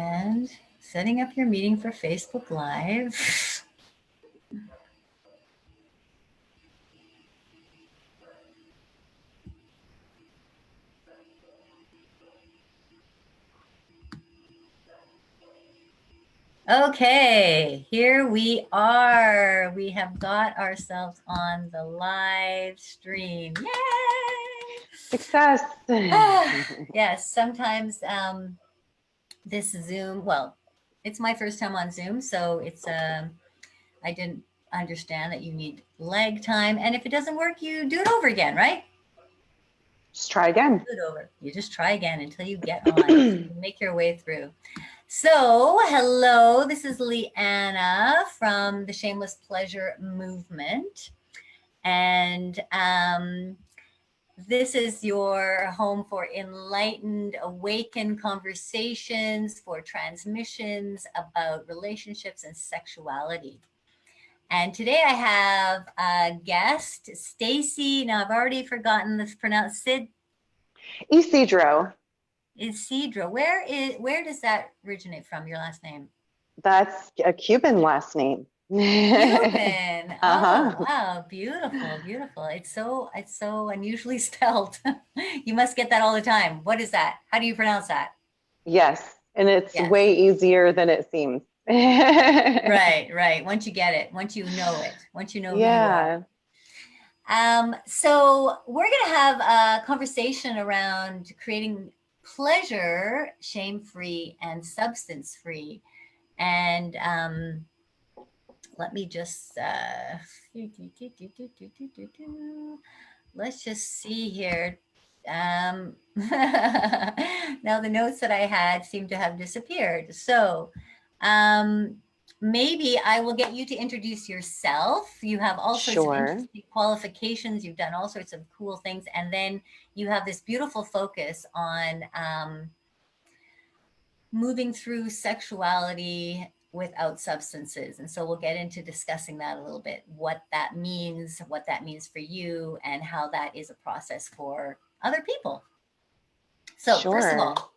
And setting up your meeting for Facebook Live. Okay, here we are. We have got ourselves on the live stream. Yay! Success. Yes, sometimes this Zoom, well, it's my first time on Zoom, so it's I didn't understand that you need lag time, and if it doesn't work, you do it over again, right? Just try again. Do it over. You just try again until you get on. You make your way through. So, hello, this is Lianna from the Shameless Pleasure Movement. And this is your home for enlightened, awakened conversations, for transmissions about relationships and sexuality. And today I have a guest, Stacie. Now, I've already forgotten this pronounced Ysidro. Ysidro. Where does that originate from, your last name? That's a Cuban last name. Cuban. Oh, wow. Beautiful, beautiful. It's so unusually spelled. You must get that all the time. What is that? How do you pronounce that? Yes, and it's way easier than it seems. Right. Once you get it, once you know it, once you know who you are. So we're going to have a conversation around creating pleasure, shame-free and substance-free. And let me just, let's just see here. Now the notes that I had seem to have disappeared. So maybe I will get you to introduce yourself. You have all sorts of interesting qualifications. You've done all sorts of cool things. And then you have this beautiful focus on moving through sexuality without substances. And so we'll get into discussing that a little bit, what that means for you, and how that is a process for other people. So first of all,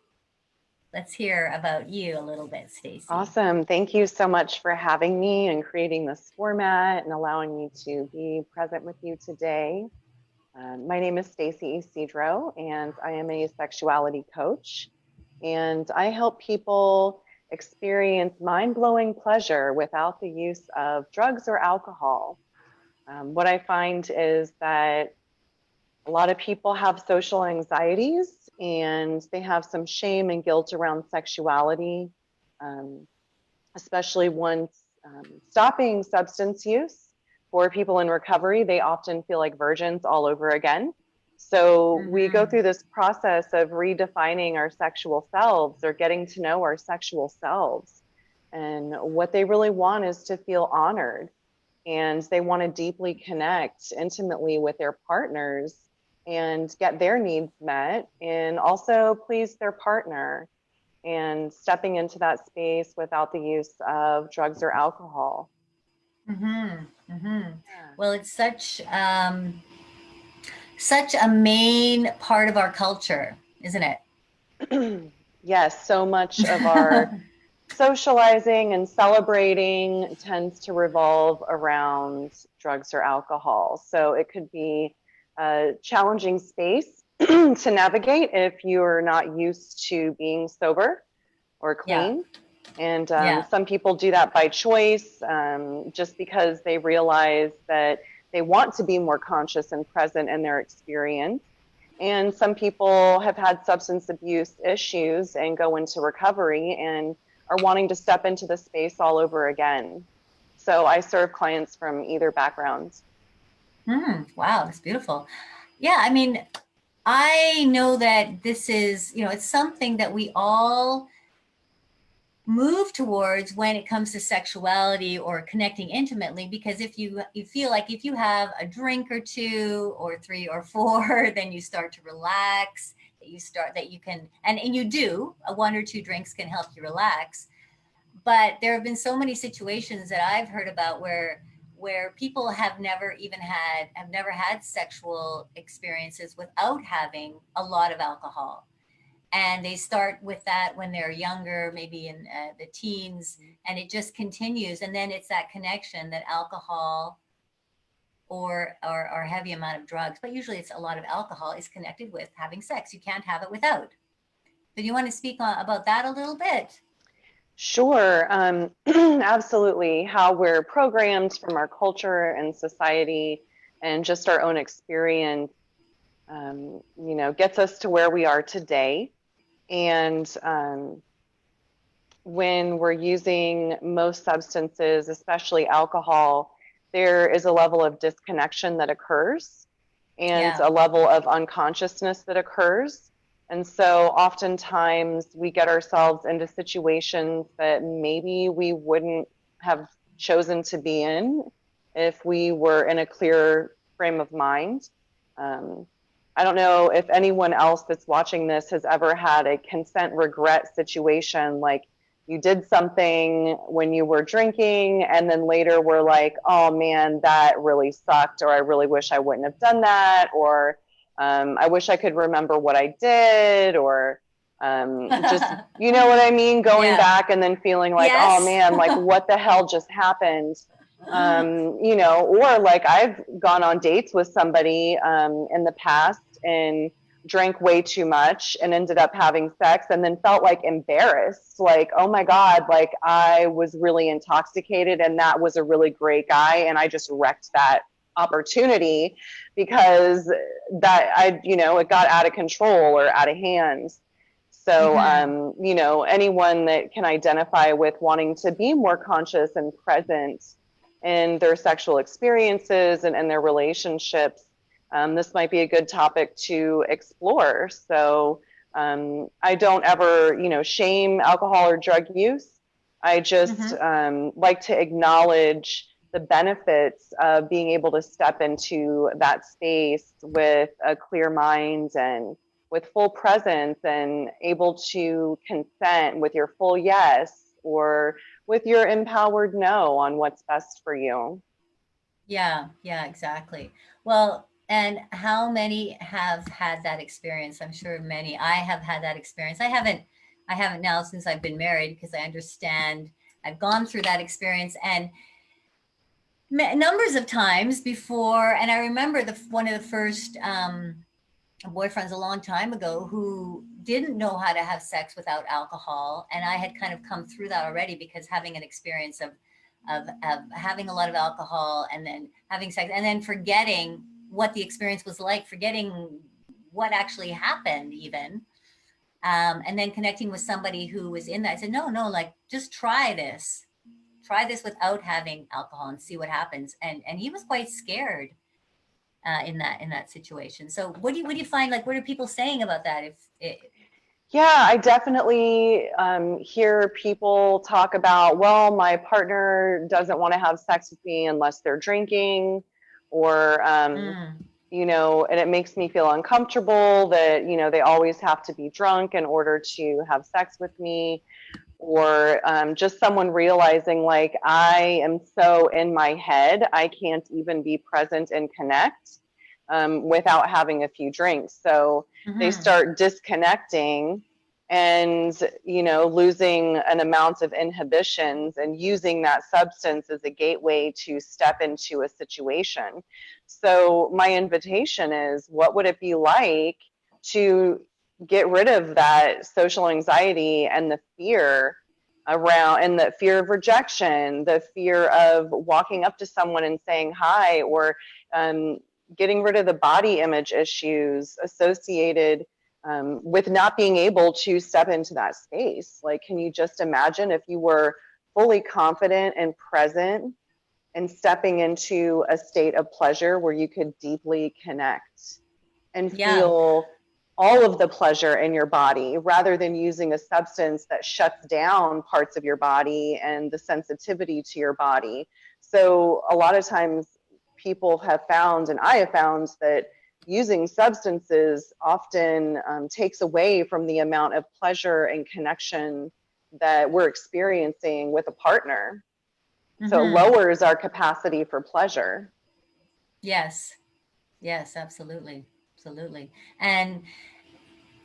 let's hear about you a little bit, Stacie. Awesome. Thank you so much for having me and creating this format and allowing me to be present with you today. My name is Stacie Ysidro, and I am a sexuality coach. And I help people experience mind-blowing pleasure without the use of drugs or alcohol. What I find is that a lot of people have social anxieties and they have some shame and guilt around sexuality, especially once stopping substance use. For people in recovery, they often feel like virgins all over again. So we go through this process of redefining our sexual selves, or getting to know our sexual selves. And what they really want is to feel honored. And they want to deeply connect intimately with their partners and get their needs met, and also please their partner, and stepping into that space without the use of drugs or alcohol. Well, it's such a main part of our culture, isn't it? Yes, so much of our socializing and celebrating tends to revolve around drugs or alcohol. So it could be a challenging space to navigate if you're not used to being sober or clean. And some people do that by choice, just because they realize that they want to be more conscious and present in their experience. And some people have had substance abuse issues and go into recovery and are wanting to step into the space all over again. So I serve clients from either background. Wow, that's beautiful. Yeah, I mean, I know that this is, it's something that we all move towards when it comes to sexuality or connecting intimately, because if you feel like if you have a drink or two or three or four, then you start to relax, that you can, and you do, one or two drinks can help you relax. But there have been so many situations that I've heard about where people have never had sexual experiences without having a lot of alcohol. and they start with that when they're younger, maybe in the teens, and it just continues. And then it's that connection that alcohol or heavy amount of drugs, but usually it's a lot of alcohol, is connected with having sex. You can't have it without. So do you want to speak about that a little bit? Sure, absolutely. How we're programmed from our culture and society and just our own experience, gets us to where we are today. And when we're using most substances, especially alcohol, there is a level of disconnection that occurs and Yeah. a level of unconsciousness that occurs. And so oftentimes we get ourselves into situations that maybe we wouldn't have chosen to be in if we were in a clear frame of mind. Um, I don't know if anyone else that's watching this has ever had a consent regret situation, like you did something when you were drinking and then later were like, oh man, that really sucked, or I really wish I wouldn't have done that, or I wish I could remember what I did, or just, you know what I mean? Going Yeah. back and then feeling like, oh Yes. man, like what the hell just happened? Or like I've gone on dates with somebody in the past and drank way too much and ended up having sex and then felt like embarrassed, like, oh my God, like I was really intoxicated and that was a really great guy and I just wrecked that opportunity because it got out of control or out of hand. So, Hmm. anyone that can identify with wanting to be more conscious and present in their sexual experiences and their relationships, this might be a good topic to explore. So, I don't ever, shame alcohol or drug use. I just Hmm. like to acknowledge the benefits of being able to step into that space with a clear mind and with full presence and able to consent with your full yes or with your empowered no on what's best for you. Yeah, yeah, exactly. Well, and how many have had that experience? I'm sure many. I have had that experience. I haven't now since I've been married, because I understand I've gone through that experience and numbers of times before. And I remember one of the first boyfriends a long time ago who didn't know how to have sex without alcohol, and I had kind of come through that already, because having an experience of having a lot of alcohol and then having sex and then forgetting what the experience was like, forgetting what actually happened even, and then connecting with somebody who was in that. I said, no, no, like just try this without having alcohol and see what happens. And he was quite scared in that situation. So what do you find, like, what are people saying about that? If it, Yeah, I definitely hear people talk about, well, my partner doesn't want to have sex with me unless they're drinking, or, mm, and it makes me feel uncomfortable that, they always have to be drunk in order to have sex with me, or just someone realizing, like, I am so in my head, I can't even be present and connect without having a few drinks. So they mm-hmm, start disconnecting and, losing an amount of inhibitions and using that substance as a gateway to step into a situation. So my invitation is, what would it be like to get rid of that social anxiety and the fear around, and the fear of rejection, the fear of walking up to someone and saying hi, or um, getting rid of the body image issues associated with not being able to step into that space. Like, can you just imagine if you were fully confident and present and stepping into a state of pleasure where you could deeply connect and yeah, feel all of the pleasure in your body, rather than using a substance that shuts down parts of your body and the sensitivity to your body. So a lot of times people have found, and I have found, that using substances often takes away from the amount of pleasure and connection that we're experiencing with a partner. So it mm-hmm, lowers our capacity for pleasure. yes, yes, absolutely, absolutely. And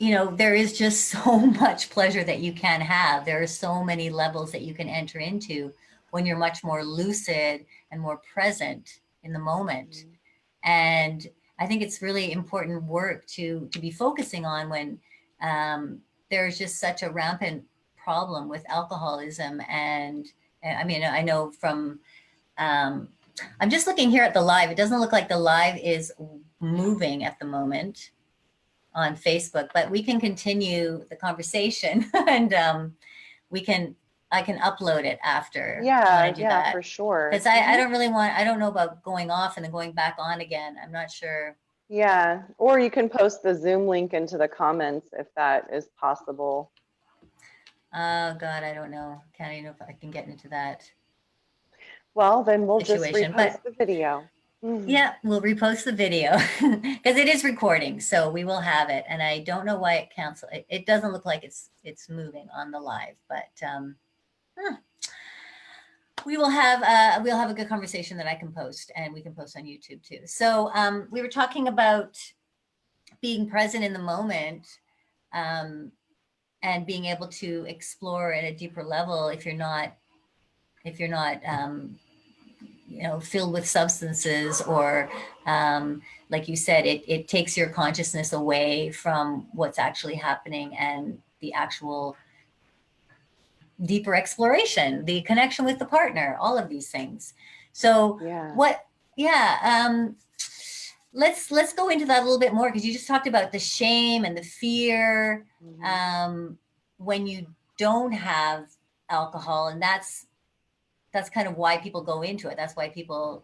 there is just so much pleasure that you can have. There are so many levels that you can enter into when you're much more lucid and more present in the moment. Mhm. And I think it's really important work to be focusing on when there's just such a rampant problem with alcoholism. And I mean, I know from, um, I'm just looking here at the live. It doesn't look like the live is moving at the moment on Facebook, but we can continue the conversation and I can upload it after. You want Yeah, to do yeah, that? for sure. Because I don't really want, I don't know about going off and then going back on again. I'm not sure. Yeah, or you can post the Zoom link into the comments if that is possible. Oh God, I don't know. Can't even know if I can get into that Well, then we'll just situation. But repost the video. yeah, we'll repost the video because it is recording, so we will have it. And I don't know why it cancel. It doesn't look like it's moving on the live, but huh, we'll have a good conversation that I can post, and we can post on YouTube too. So we were talking about being present in the moment, um, and being able to explore at a deeper level if you're not filled with substances, or like you said, it takes your consciousness away from what's actually happening and the actual deeper exploration, the connection with the partner, all of these things. So Yeah. what, yeah, let's go into that a little bit more, because you just talked about the shame and the fear Mhm. when you don't have alcohol, and that's kind of why people go into it. That's why people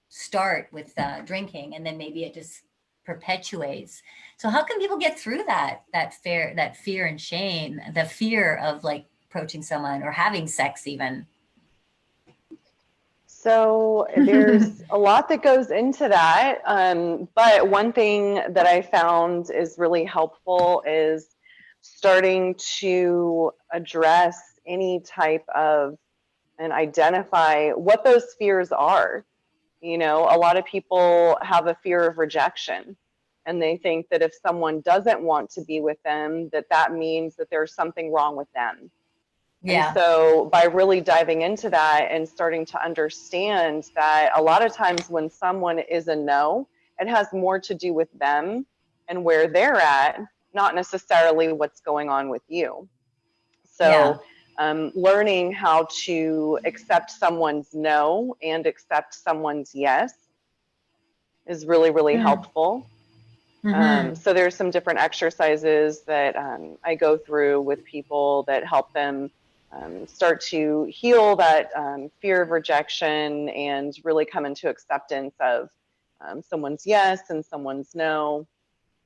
start with drinking, and then maybe it just perpetuates. So how can people get through that fear and shame, the fear of like approaching someone or having sex even? So there's a lot that goes into that. But one thing that I found is really helpful is starting to address any type of and identify what those fears are. A lot of people have a fear of rejection, and they think that if someone doesn't want to be with them, that means that there's something wrong with them. And Yeah. so, by really diving into that and starting to understand that a lot of times when someone is a no, it has more to do with them and where they're at, not necessarily what's going on with you. Yeah. So, learning how to accept someone's no and accept someone's yes is really, really Mm. helpful. Mm-hmm. So there's some different exercises that I go through with people that help them start to heal that fear of rejection and really come into acceptance of someone's yes and someone's no.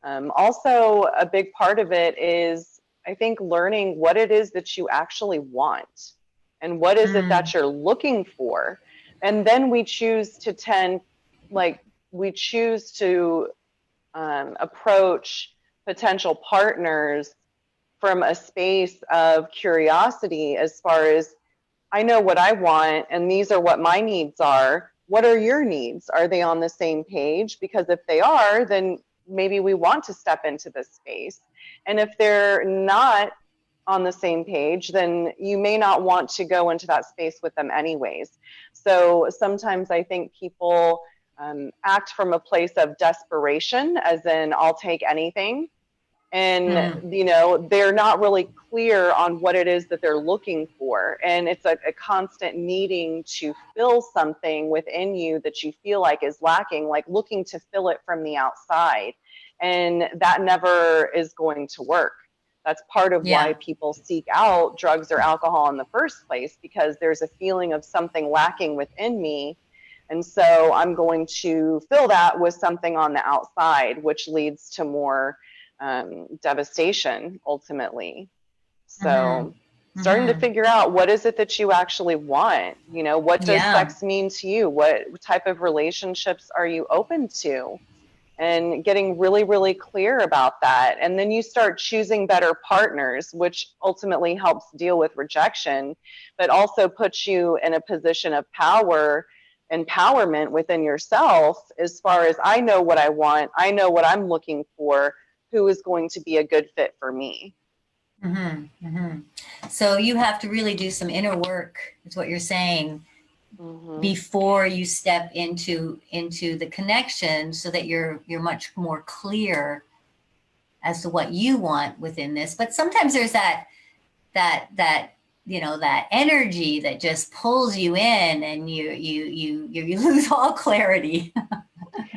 Also, a big part of it is, I think, learning what it is that you actually want and what is it Mm. that you're looking for. And then we choose to like, we choose to approach potential partners from a space of curiosity as far as, I know what I want and these are what my needs are. What are your needs? Are they on the same page? Because if they are, then maybe we want to step into this space. And if they're not on the same page, then you may not want to go into that space with them anyways. So sometimes I think people act from a place of desperation, as in, I'll take anything. And, Mm. they're not really clear on what it is that they're looking for. And it's a constant needing to fill something within you that you feel like is lacking, like looking to fill it from the outside. And that never is going to work. That's part of why Yeah. people seek out drugs or alcohol in the first place, because there's a feeling of something lacking within me. And so I'm going to fill that with something on the outside, which leads to more devastation ultimately. Mm-hmm. So starting to Mm-hmm. figure out what is it that you actually want. What does Yeah. sex mean to you? What type of relationships are you open to? And getting really, really clear about that. And then you start choosing better partners, which ultimately helps deal with rejection, but also puts you in a position of power, empowerment within yourself, as far as, I know what I want, I know what I'm looking for. who is going to be a good fit for me. Mm-hmm, mm-hmm. So you have to really do some inner work, is what you're saying, Mm-hmm. before you step into the connection, so that you're much more clear as to what you want within this. But sometimes there's that that energy that just pulls you in, and you lose all clarity.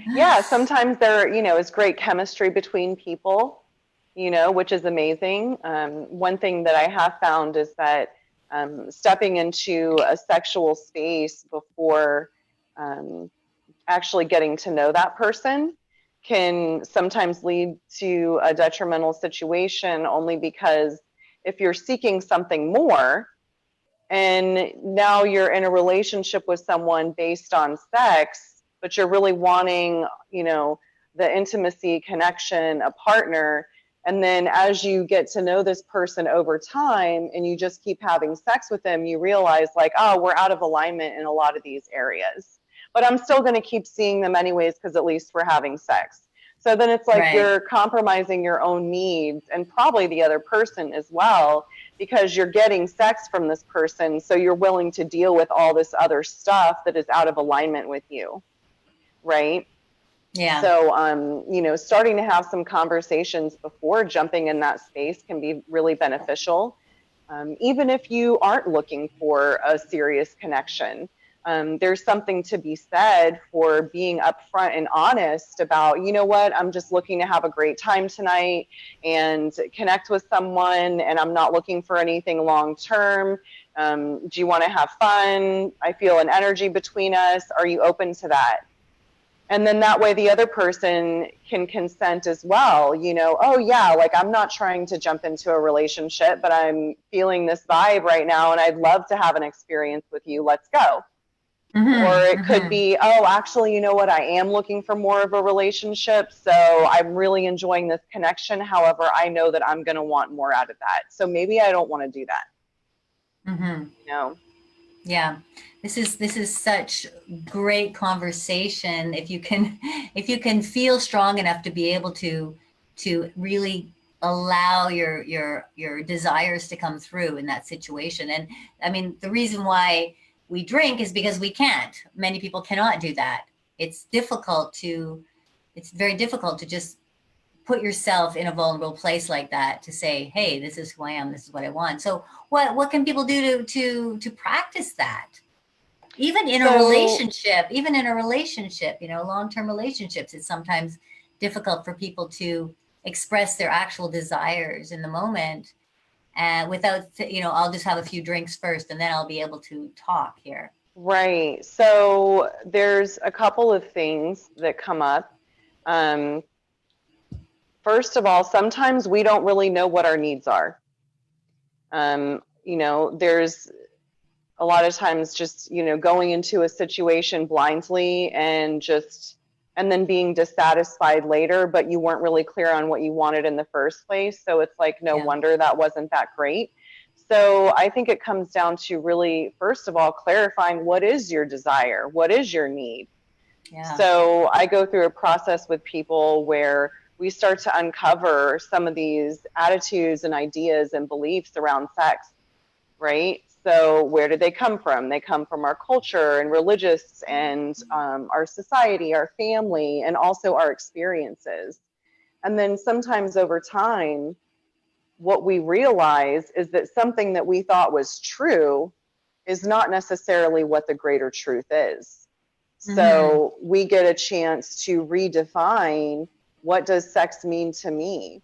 Yeah, sometimes there, is great chemistry between people, which is amazing. One thing that I have found is that stepping into a sexual space before um, actually getting to know that person can sometimes lead to a detrimental situation, only because if you're seeking something more and now you're in a relationship with someone based on sex, but you're really wanting, the intimacy, connection, a partner. And then as you get to know this person over time and you just keep having sex with them, you realize, like, oh, we're out of alignment in a lot of these areas. But I'm still going to keep seeing them anyways because at least we're having sex. So then it's like Right. you're compromising your own needs and probably the other person as well, because you're getting sex from this person. So you're willing to deal with all this other stuff that is out of alignment with you. Right. Yeah. So, starting to have some conversations before jumping in that space can be really beneficial. Even if you aren't looking for a serious connection, there's something to be said for being upfront and honest about, you know what, I'm just looking to have a great time tonight and connect with someone, and I'm not looking for anything long term. Do you want to have fun? I feel an energy between us. Are you open to that? And then that way the other person can consent as well. Oh yeah, like, I'm not trying to jump into a relationship, but I'm feeling this vibe right now and I'd love to have an experience with you. Let's go. Or Mm-hmm, it could mm-hmm. be, oh, actually, you know what? I am looking for more of a relationship. So I'm really enjoying this connection. However, I know that I'm going to want more out of that. So maybe I don't want to do that. Mm-hmm. You know? Yeah, this is such great conversation. If you can feel strong enough to be able to really allow your desires to come through in that situation. And I mean, the reason why we drink is because we can't. Many people cannot do that. It's difficult to it's very difficult to just put yourself in a vulnerable place like that, to say, hey, this is who I am, this is what I want. So what can people do to practice that, even in a So, relationship? Even in a relationship, long-term relationships, it's sometimes difficult for people to express their actual desires in the moment, and without, I'll just have a few drinks first and then I'll be able to talk here. right. So there's a couple of things that come up. Um, First of all, sometimes we don't really know what our needs are. There's a lot of times just, going into a situation blindly and then being dissatisfied later, but you weren't really clear on what you wanted in the first place. So it's like, no Yeah. wonder that wasn't that great. So I think it comes down to really, first of all, clarifying what is your desire? What is your need? Yeah. So I go through a process with people where we start to uncover some of these attitudes and ideas and beliefs around sex, right? So where did they come from? They come from our culture and religious and our society, our family, and also our experiences. And then sometimes over time, what we realize is that something that we thought was true is not necessarily what the greater truth is. Mm-hmm. So we get a chance to redefine, what does sex mean to me?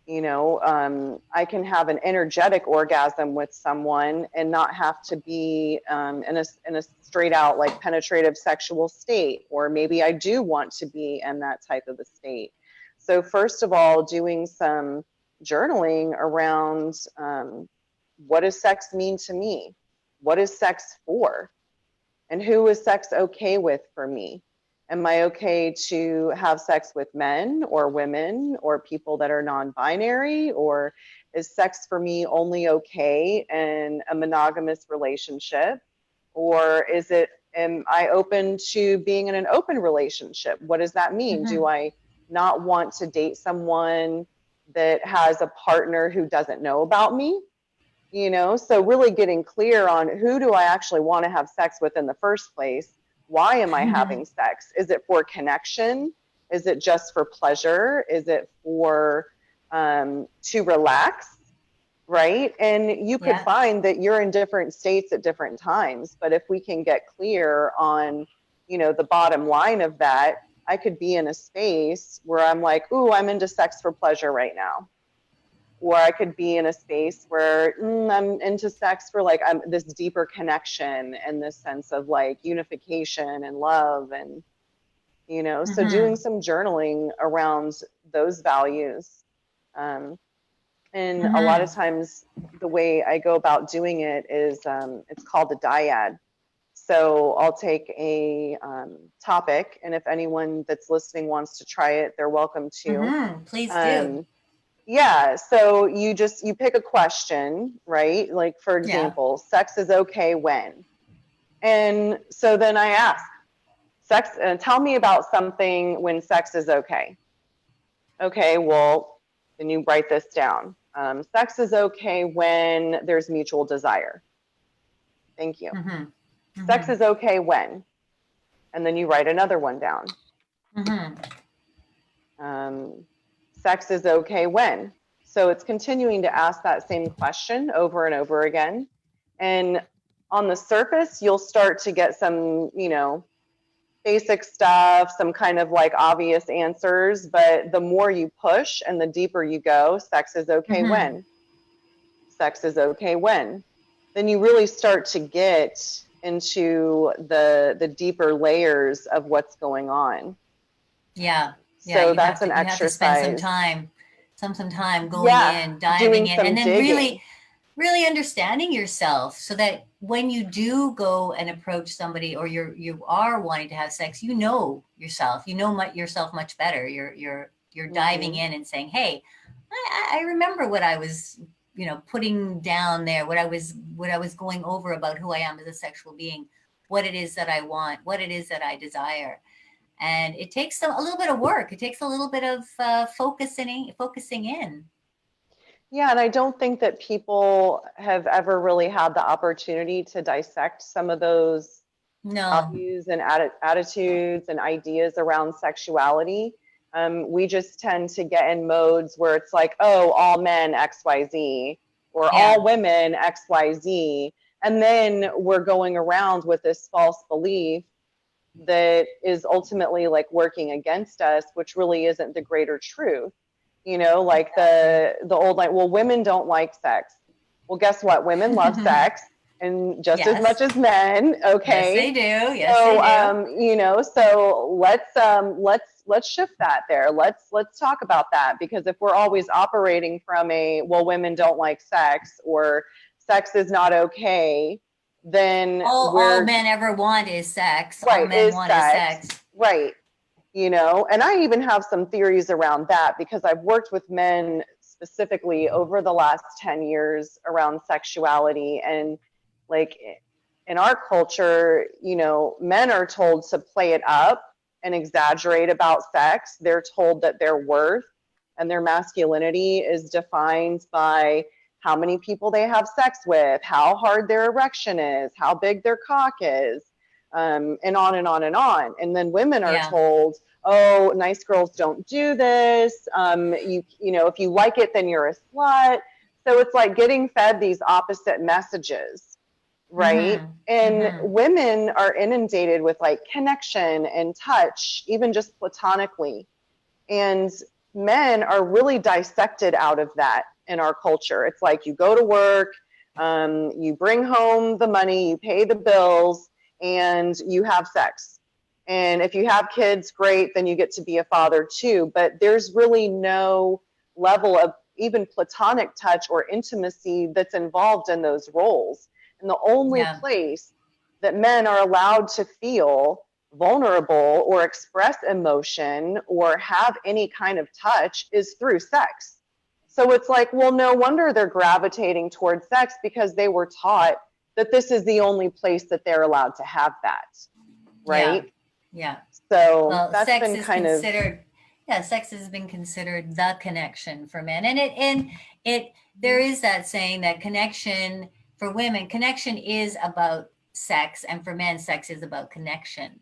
I can have an energetic orgasm with someone and not have to be in a straight out, like, penetrative sexual state, or maybe I do want to be in that type of a state. So first of all, doing some journaling around, what does sex mean to me? What is sex for? And who is sex okay with for me? Am I okay to have sex with men or women or people that are non-binary? Or is sex for me only okay in a monogamous relationship? Or am I open to being in an open relationship? What does that mean? Mm-hmm. Do I not want to date someone that has a partner who doesn't know about me, you know? So really getting clear on who do I actually want to have sex with in the first place? Why am I having sex? Is it for connection? Is it just for pleasure? Is it for to relax? Right? And you could Yeah. find that you're in different states at different times. But if we can get clear on, you know, the bottom line of that, I could be in a space where I'm like, ooh, I'm into sex for pleasure right now. Or I could be in a space where I'm into sex for like I'm this deeper connection and this sense of like unification and love, and you know, so doing some journaling around those values. Um, and a lot of times the way I go about doing it is it's called a dyad. So I'll take a topic, and if anyone that's listening wants to try it, they're welcome to. Please do. Yeah, so you pick a question, right? Like for Yeah. example, sex is okay when? And so then I ask, sex, tell me about something when sex is okay. Okay, well, then you write this down. Sex is okay when there's mutual desire. Thank you. Sex is okay when, and then you write another one down. Sex is okay when. So it's continuing to ask that same question over and over again. And on the surface, you'll start to get some, you know, basic stuff, some kind of like obvious answers. But the more you push and the deeper you go, sex is okay when. Sex is okay when. Then you really start to get into the deeper layers of what's going on. Yeah. Yeah. So that's an You have to spend exercise. some time going Yeah, in, diving doing in, and some then digging. really understanding yourself so that when you do go and approach somebody, or you are wanting to have sex, you know yourself, you know yourself much better. You're diving in and saying, hey, I remember what I was, you know, putting down there, what I was going over about who I am as a sexual being, what it is that I want, what it is that I desire. And it takes a little bit of work. It takes a little bit of focusing in. Yeah, and I don't think that people have ever really had the opportunity to dissect some of those No. values and attitudes and ideas around sexuality. We just tend to get in modes where it's like, oh, all men XYZ, or Yeah. all women XYZ. And then we're going around with this false belief that is ultimately like working against us, which really isn't the greater truth. You know, like the old like, well, women don't like sex. Well, guess what? Women love sex, and just as much Yes. as men. Yes, they Okay. do. Yes, they So do. you know, so let's shift that there. Let's talk about that, because if we're always operating from a, well, women don't like sex, or sex is not okay, then All we're men ever want is sex. All right, men is want is sex. sex. Right. You know, and I even have some theories around that, because I've worked with men specifically over the last 10 years around sexuality. And like in our culture, you know, men are told to play it up and exaggerate about sex. They're told that their worth and their masculinity is defined by how many people they have sex with, how hard their erection is, how big their cock is, and on and on and on. And then women are Yeah. told, oh, nice girls don't do this. You know, if you like it, then you're a slut. So it's like getting fed these opposite messages, right? And women are inundated with like connection and touch, even just platonically. And men are really dissected out of that in our culture. It's like you go to work, you bring home the money, you pay the bills, and you have sex. And if you have kids, great, then you get to be a father too. But there's really no level of even platonic touch or intimacy that's involved in those roles. And the only Yeah. place that men are allowed to feel vulnerable or express emotion or have any kind of touch is through sex. So it's like, well, no wonder they're gravitating towards sex, because they were taught that this is the only place that they're allowed to have that, Yeah. right? Yeah. So Well, that's sex been is kind of, considered Yeah, sex has been considered the connection for men. And there is that saying that connection for women, connection is about sex, and for men, sex is about connection.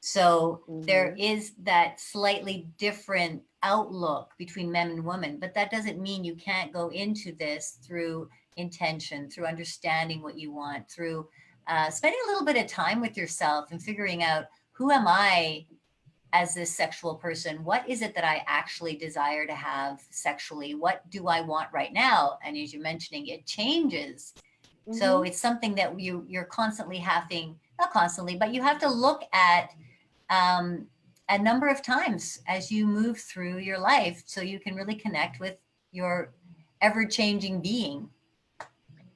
So there Mm-hmm. is that slightly different outlook between men and women, but that doesn't mean you can't go into this through intention, through understanding what you want, through spending a little bit of time with yourself and figuring out, who am I as this sexual person? What is it that I actually desire to have sexually? What do I want right now? And as you're mentioning, it changes. So Mm-hmm. it's something that you're constantly having, not constantly, but you have to look at um, a number of times as you move through your life, so you can really connect with your ever-changing being.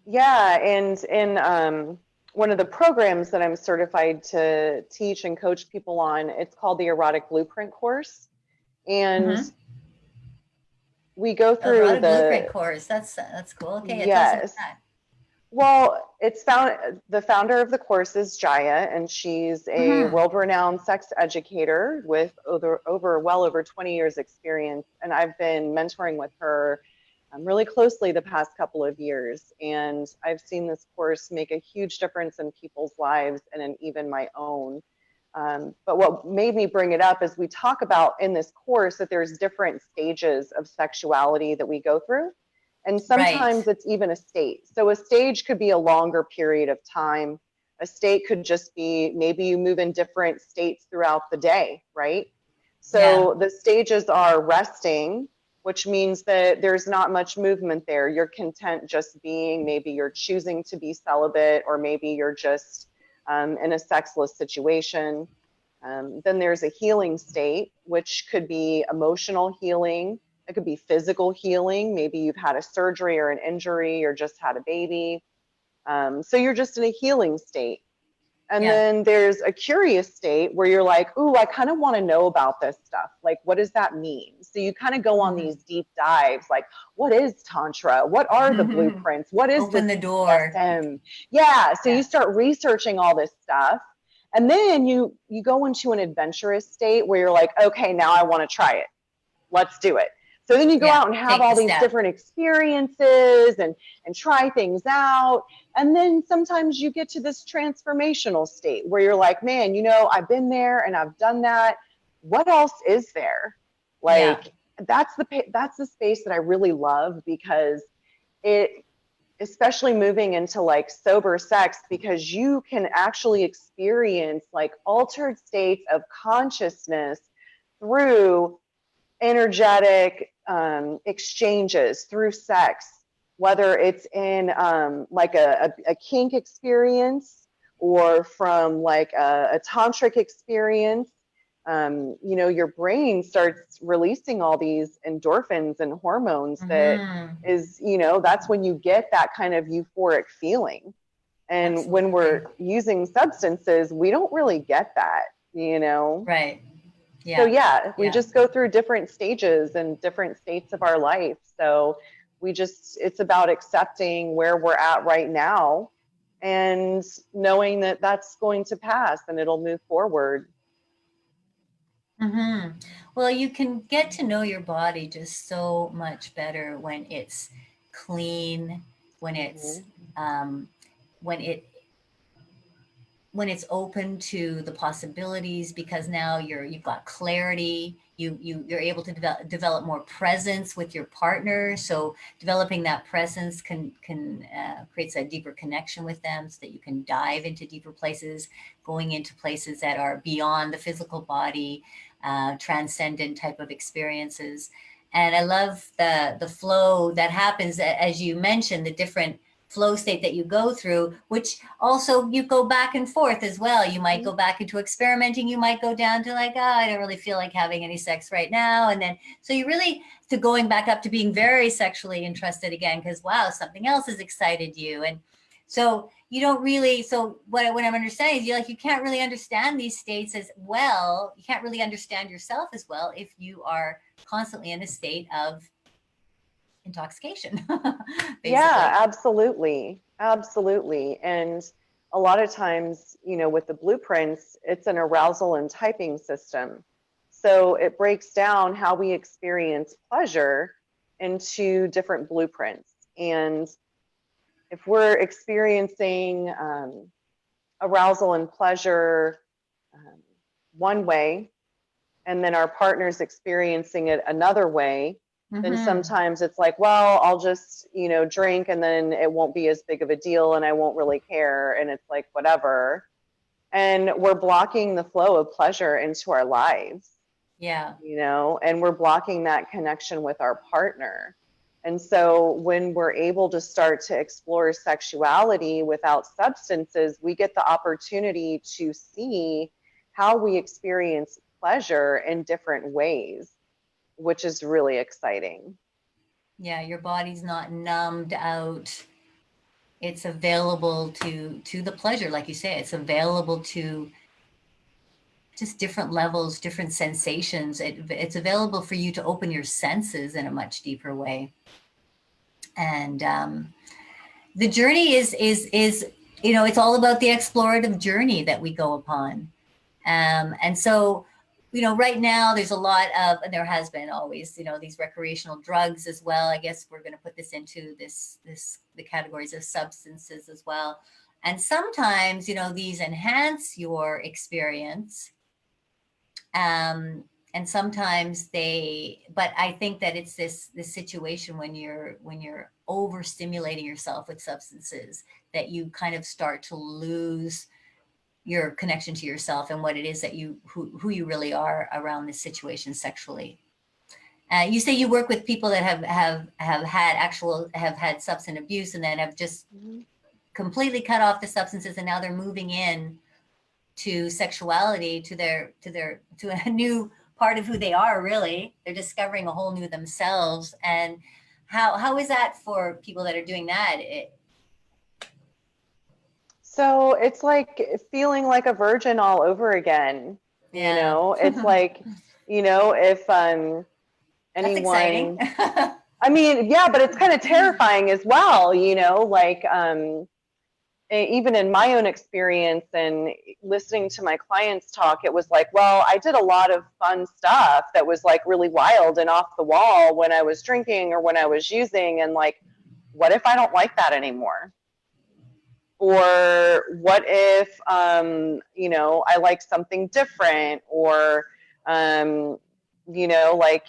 Yeah, and in one of the programs that I'm certified to teach and coach people on, it's called the Erotic Blueprint course. And Mm-hmm. we go through Erotic blueprint the, course. That's cool. Okay, yeah, tell us about yes. that. Well, it's found the founder of the course is Jaya, and she's a Mm-hmm. world-renowned sex educator with well over 20 years experience. And I've been mentoring with her really closely the past couple of years. And I've seen this course make a huge difference in people's lives and in even my own. But what made me bring it up is we talk about in this course that there's different stages of sexuality that we go through. And Right. sometimes it's even a state. So a stage could be a longer period of time. A state could just be maybe you move in different states throughout the day, right? Yeah. So the stages are resting, which means that there's not much movement there. You're content just being, maybe you're choosing to be celibate, or maybe you're just in a sexless situation. Then there's a healing state, which could be emotional healing. It could be physical healing. Maybe you've had a surgery or an injury or just had a baby. So you're just in a healing state. And Yeah. then there's a curious state where you're like, ooh, I kind of want to know about this stuff. Like, what does that mean? So you kind of go on Mm-hmm. these deep dives, like, what is Tantra? What are the blueprints? What is Open this the door. BDSM? Yeah. So you Yeah. start researching all this stuff. And then you go into an adventurous state where you're like, okay, now I want to try it. Let's do it. So then you go Yeah. out and have Take all the these step. different experiences and try things out. And then sometimes you get to this transformational state where you're like, man, I've been there and I've done that. What else is there? Yeah. Like that's the space that I really love, because it, especially moving into like sober sex, because you can actually experience like altered states of consciousness through energetic exchanges, through sex, whether it's in like a kink experience, or from like a tantric experience. Your brain starts releasing all these endorphins and hormones that Mm-hmm. that's when you get that kind of euphoric feeling. And when Absolutely. we're using substances, we don't really get that. Right. So Yeah. yeah, we Yeah. just go through different stages and different states of our life. So it's about accepting where we're at right now, and knowing that that's going to pass and it'll move forward. Mm-hmm. Well, you can get to know your body just so much better when it's clean, when it's Hmm. um, when it when it's open to the possibilities, because now you've got clarity. You're able to develop more presence with your partner. So developing that presence can creates a deeper connection with them, so that you can dive into deeper places, going into places that are beyond the physical body, transcendent type of experiences. And I love the flow that happens, as you mentioned, the different flow state that you go through, which also you go back and forth as well. You might go back into experimenting. You might go down to like, oh, I don't really feel like having any sex right now. And then, so you really, to going back up to being very sexually interested again, because wow, something else has excited you. And so you don't really, so what I'm understanding is you can't really understand these states as well. You can't really understand yourself as well if you are constantly in a state of intoxication, Yeah, basically. absolutely. Absolutely. And a lot of times, with the blueprints, it's an arousal and typing system. So it breaks down how we experience pleasure into different blueprints. And if we're experiencing arousal and pleasure um, one way, and then our partner's experiencing it another way, then sometimes it's like, well, I'll just, drink and then it won't be as big of a deal and I won't really care. And it's like, whatever. And we're blocking the flow of pleasure into our lives. Yeah. And we're blocking that connection with our partner. And so when we're able to start to explore sexuality without substances, we get the opportunity to see how we experience pleasure in different ways, which is really exciting. Yeah, your body's not numbed out. It's available to the pleasure, like you say. It's available to just different levels, different sensations. It's available for you to open your senses in a much deeper way. And the journey is it's all about the explorative journey that we go upon. And so, right now there's a lot of, and there has been always, these recreational drugs as well. I guess we're going to put this into the categories of substances as well. And sometimes, these enhance your experience. And sometimes but I think that it's this situation when you're overstimulating yourself with substances, that you kind of start to lose your connection to yourself and what it is that who you really are around this situation sexually. You say you work with people that have had substance abuse and then have just Mm-hmm. completely cut off the substances, and now they're moving in to sexuality, to a new part of who they are. Really, they're discovering a whole new themselves. And how is that for people that are doing that? So it's like feeling like a virgin all over again. Yeah. It's like, if That's exciting. anyone, I mean, yeah, but it's kind of terrifying as well, like even in my own experience and listening to my clients talk, it was like, well, I did a lot of fun stuff that was like really wild and off the wall when I was drinking or when I was using. And like, what if I don't like that anymore? Or what if, I like something different? Or, like,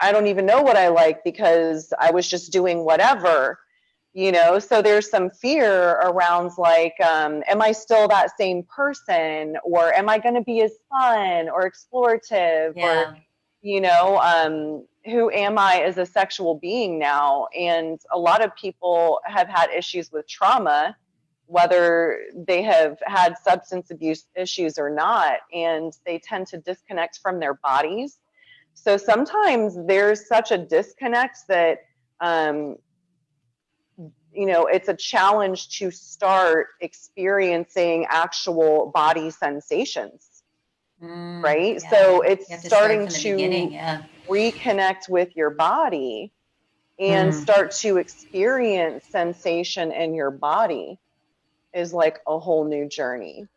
I don't even know what I like because I was just doing whatever. So there's some fear around like, am I still that same person, or am I going to be as fun or explorative, or Yeah. who am I as a sexual being now? And a lot of people have had issues with trauma, whether they have had substance abuse issues or not, and they tend to disconnect from their bodies. So sometimes there's such a disconnect that um, it's a challenge to start experiencing actual body sensations, right? Yeah. So You it's have to start starting from the beginning. to Yeah. reconnect with your body and Mm. start to experience sensation in your body is like a whole new journey,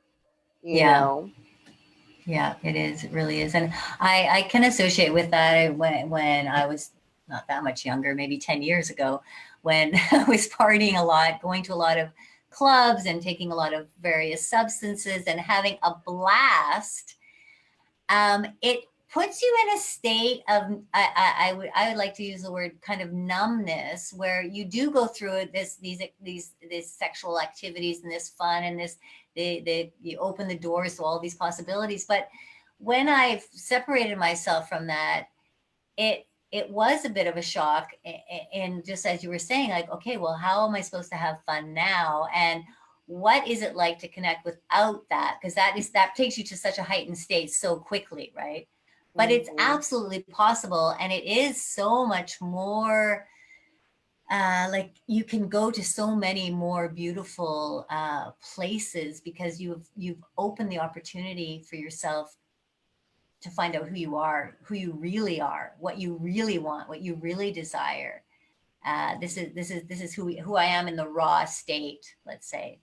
you Yeah. know? Yeah, it is. It really is. And I can associate with that when I was not that much younger, maybe 10 years ago, when I was partying a lot, going to a lot of clubs and taking a lot of various substances and having a blast. It puts you in a state of, I would like to use the word kind of numbness, where you do go through these sexual activities and this fun and this, you open the doors to all these possibilities. But when I've separated myself from that, it was a bit of a shock. And just as you were saying, like, okay, well, how am I supposed to have fun now? And what is it like to connect without that? Because that takes you to such a heightened state so quickly, right? But it's Mm-hmm. absolutely possible, and it is so much more. Like, you can go to so many more beautiful places because you've opened the opportunity for yourself to find out who you are, who you really are, what you really want, what you really desire. This is who I am in the raw state, let's say.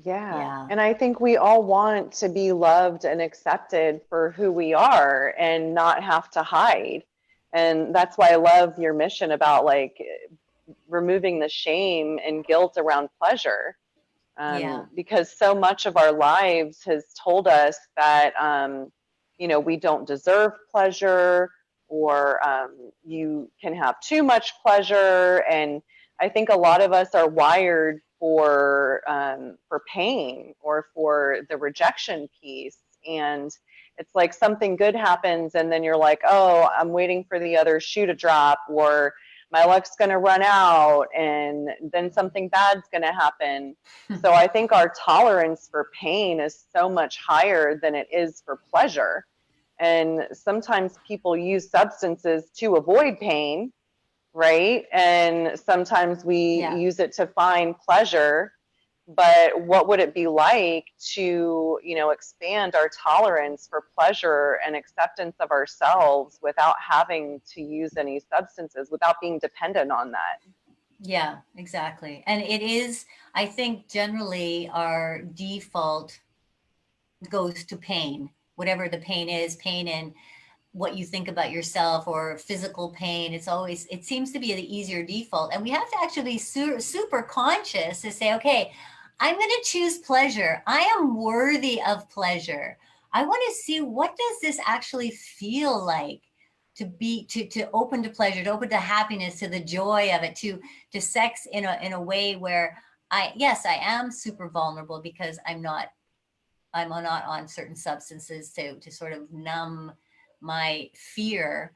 Yeah. Yeah. And I think we all want to be loved and accepted for who we are and not have to hide. And that's why I love your mission about like removing the shame and guilt around pleasure. Yeah. Because so much of our lives has told us that, we don't deserve pleasure, or you can have too much pleasure. And I think a lot of us are wired for pain or for the rejection piece. And it's like something good happens, and then you're like, oh, I'm waiting for the other shoe to drop, or my luck's going to run out, and then something bad's going to happen. So I think our tolerance for pain is so much higher than it is for pleasure. And sometimes people use substances to avoid pain, right? And sometimes we Yeah. use it to find pleasure. But what would it be like to, expand our tolerance for pleasure and acceptance of ourselves without having to use any substances, without being dependent on that? Yeah, exactly. And it is, I think generally our default goes to pain, whatever the pain is, pain in what you think about yourself or physical pain. It's always, it seems to be the easier default. And we have to actually be super conscious to say, okay, I'm going to choose pleasure. I am worthy of pleasure. I want to see, what does this actually feel like to be, to open to pleasure, to open to happiness, to the joy of it, to sex in a way where yes, I am super vulnerable because I'm not on certain substances to sort of numb my fear.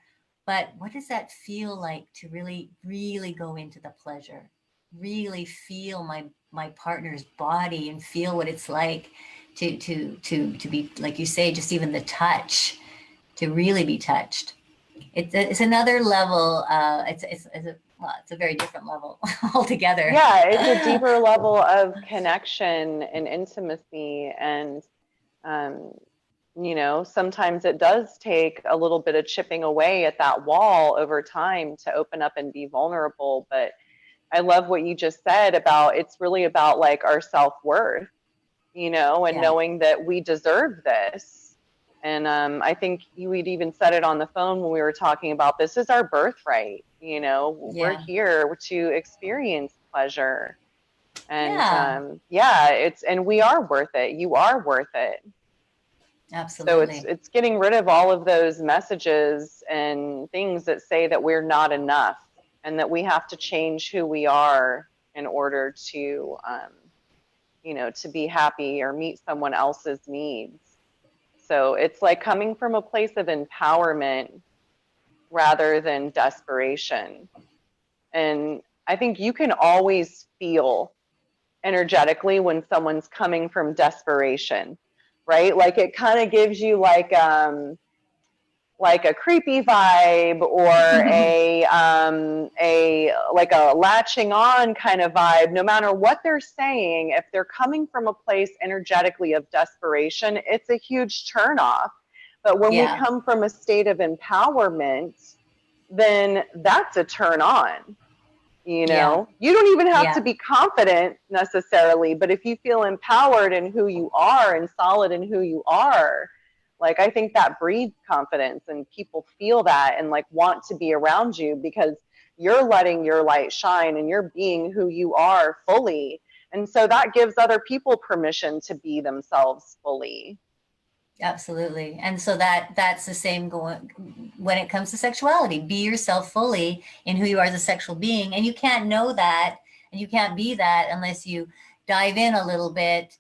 But what does that feel like to really, really go into the pleasure? Really feel my partner's body and feel what it's like to be, like you say, just even the touch, to really be touched. It's another level. It's a very different level altogether. Yeah, it's a deeper level of connection and intimacy. And, um, sometimes it does take a little bit of chipping away at that wall over time to open up and be vulnerable. But I love what you just said about, it's really about like our self-worth, and Yeah, knowing that we deserve this. And I think we'd even said it on the phone when we were talking about, this is our birthright. We're yeah, here to experience pleasure. And yeah, yeah, and we are worth it. You are worth it. So it's absolutely. it's getting rid of all of those messages and things that say that we're not enough, and that we have to change who we are in order to be happy or meet someone else's needs. So it's like coming from a place of empowerment rather than desperation. And I think you can always feel energetically when someone's coming from desperation, right? Like it kind of gives you like a creepy vibe, or a like a latching on kind of vibe. No matter what they're saying, if they're coming from a place energetically of desperation, it's a huge turnoff. But when we Yeah, come from a state of empowerment, then that's a turn on. yeah, You don't even have to yeah, be confident necessarily, but if you feel empowered in who you are and solid in who you are, like I think that breeds confidence, and people feel that and like want to be around you because you're letting your light shine and you're being who you are fully. And so that gives other people permission to be themselves fully. absolutely. And so that's the same going when it comes to sexuality. Be yourself fully in who you are as a sexual being. And you can't know that and you can't be that unless you dive in a little bit,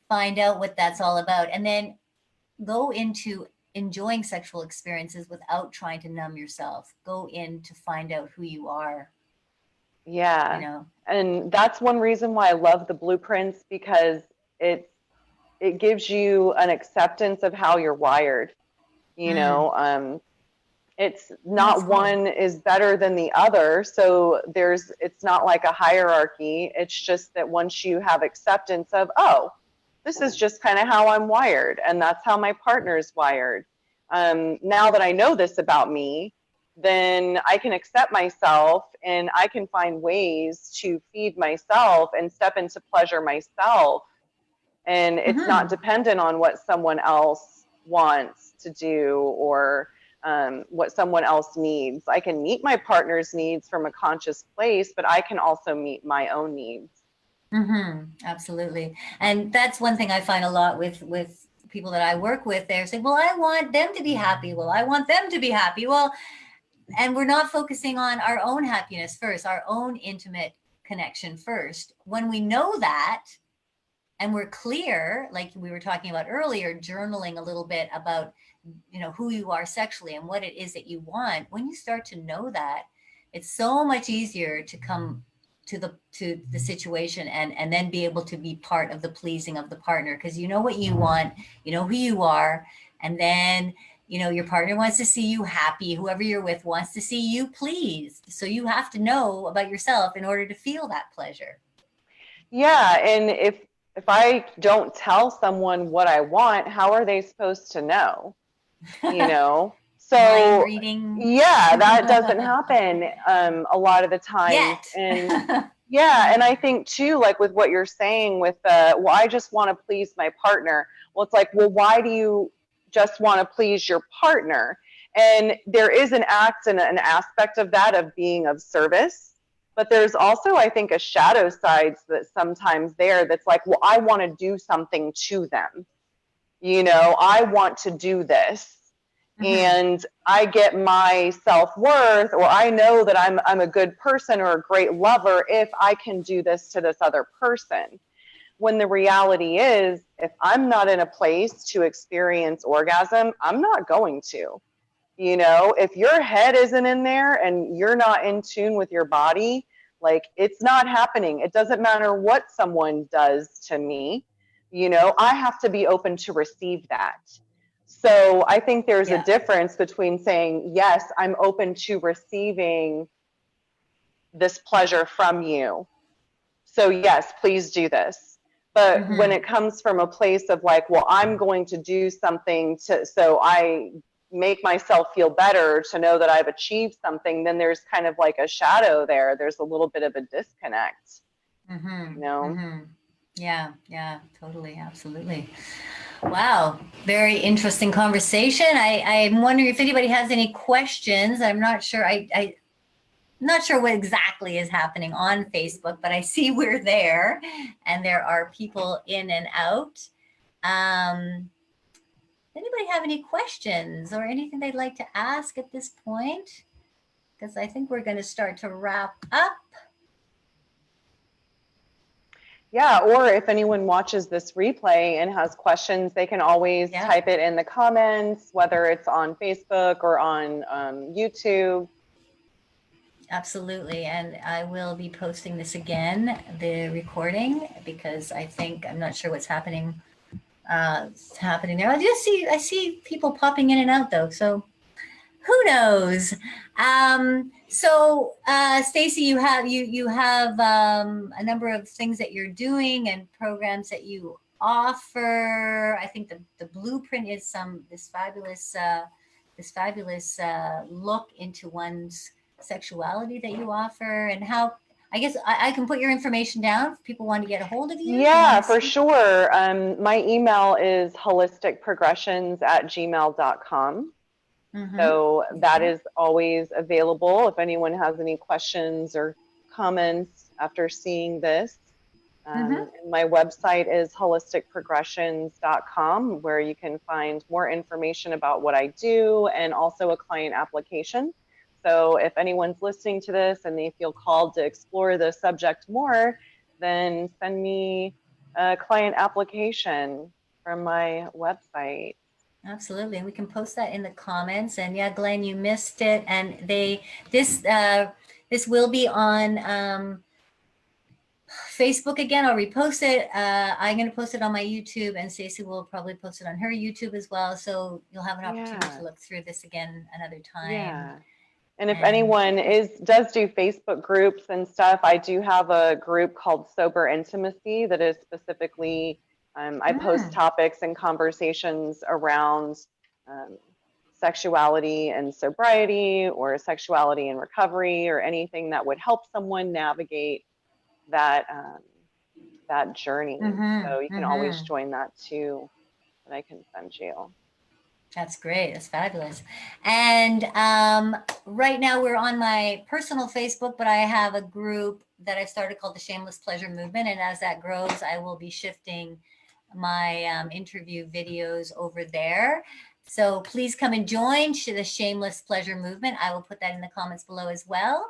find out what that's all about, and then go into enjoying sexual experiences without trying to numb yourself. Go in to find out who you are, you Yeah. know? And that's one reason why I love the blueprints, because it's it gives you an acceptance of how you're wired. You Mm, know, it's that's not cool. one is better than the other. So it's not like a hierarchy. It's just that once you have acceptance of, oh, this is just kind of how I'm wired, and that's how my partner's wired. Now that I know this about me, then I can accept myself and I can find ways to feed myself and step into pleasure myself, And it's not dependent on what someone else wants to do or what someone else needs. I can meet my partner's needs from a conscious place, but I can also meet my own needs. Absolutely. And that's one thing I find a lot with people that I work with. They're saying, well, I want them to be happy. Well, I want them to be happy. Well, and we're not focusing on our own happiness first, our own intimate connection first. When we know that, and we're clear, like we were talking about earlier, journaling a little bit about, who you are sexually and what it is that you want. When you start to know that, it's so much easier to come to the situation and then be able to be part of the pleasing of the partner, because you know what you want, you know who you are, and then your partner wants to see you happy. Whoever you're with wants to see you pleased. So you have to know about yourself in order to feel that pleasure. Yeah, and if I don't tell someone what I want, how are they supposed to know? Mind So reading. yeah, that doesn't happen a lot of the times. Yet. And yeah, and I think too, like with what you're saying with well, I just want to please my partner. Well, it's like, well, why do you just want to please your partner? And there is an act and an aspect of that of being of service, but there's also, I think, a shadow side that's sometimes there that's like, well, I want to do something to them. I want to do this. And I get my self-worth, or I know that I'm a good person or a great lover if I can do this to this other person. When the reality is, if I'm not in a place to experience orgasm, I'm not going to. If your head isn't in there and you're not in tune with your body, like, it's not happening. It doesn't matter what someone does to me. I have to be open to receive that. So I think there's a difference between saying, yes, I'm open to receiving this pleasure from you. So yes, please do this. But when it comes from a place of like, well, I'm going to do something so I make myself feel better to know that I've achieved something, then there's kind of like a shadow there. There's a little bit of a disconnect. Yeah, totally, absolutely. Wow, very interesting conversation. I'm wondering if anybody has any questions. I'm not sure. I'm not sure what exactly is happening on Facebook, but I see we're there, and there are people in and out. Anybody have any questions or anything they'd like to ask at this point? Because I think we're going to start to wrap up. Yeah, or if anyone watches this replay and has questions, they can always type it in the comments, whether it's on Facebook or on YouTube. Absolutely. And I will be posting this again, the recording, because I'm not sure what's happening there. I see people popping in and out though. So who knows? Stacie, you have a number of things that you're doing and programs that you offer. I think the blueprint is this fabulous look into one's sexuality that you offer, and how I guess I can put your information down if people want to get a hold of you. Yeah, for sure. My email is holisticprogressions@gmail.com. So that is always available if anyone has any questions or comments after seeing this. My website is holisticprogressions.com, where you can find more information about what I do and also a client application. So if anyone's listening to this and they feel called to explore the subject more, then send me a client application from my website. Absolutely, and we can post that in the comments. And yeah, Glenn, you missed it, and this will be on Facebook again. I'll repost it. I'm going to post it on my YouTube, and Stacey will probably post it on her YouTube as well. So you'll have an opportunity to look through this again another time. Yeah. And if anyone does do Facebook groups and stuff, I do have a group called Sober Intimacy that is specifically, I post topics and conversations around sexuality and sobriety, or sexuality and recovery, or anything that would help someone navigate that that journey. Mm-hmm. So you can always Mm-hmm. join that too, that I can send you. That's great. That's fabulous. And right now we're on my personal Facebook, but I have a group that I started called the Shameless Pleasure Movement. And as that grows, I will be shifting my interview videos over there. So please come and join the Shameless Pleasure Movement. I will put that in the comments below as well.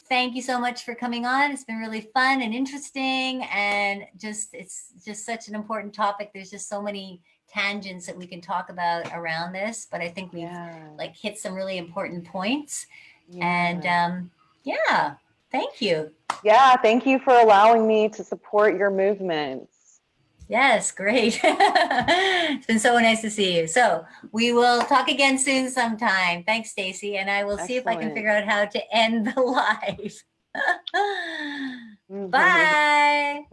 Thank you so much for coming on. It's been really fun and interesting, and it's just such an important topic. There's just so many tangents that we can talk about around this, but I think we've Yeah. like hit some really important points. And Yeah. yeah, thank you. Yeah, thank you for allowing me to support your movements. Yes, great. It's been so nice to see you. So we will talk again soon sometime. Thanks, Stacie. And I will see if I can Excellent. figure out how to end the live. Bye.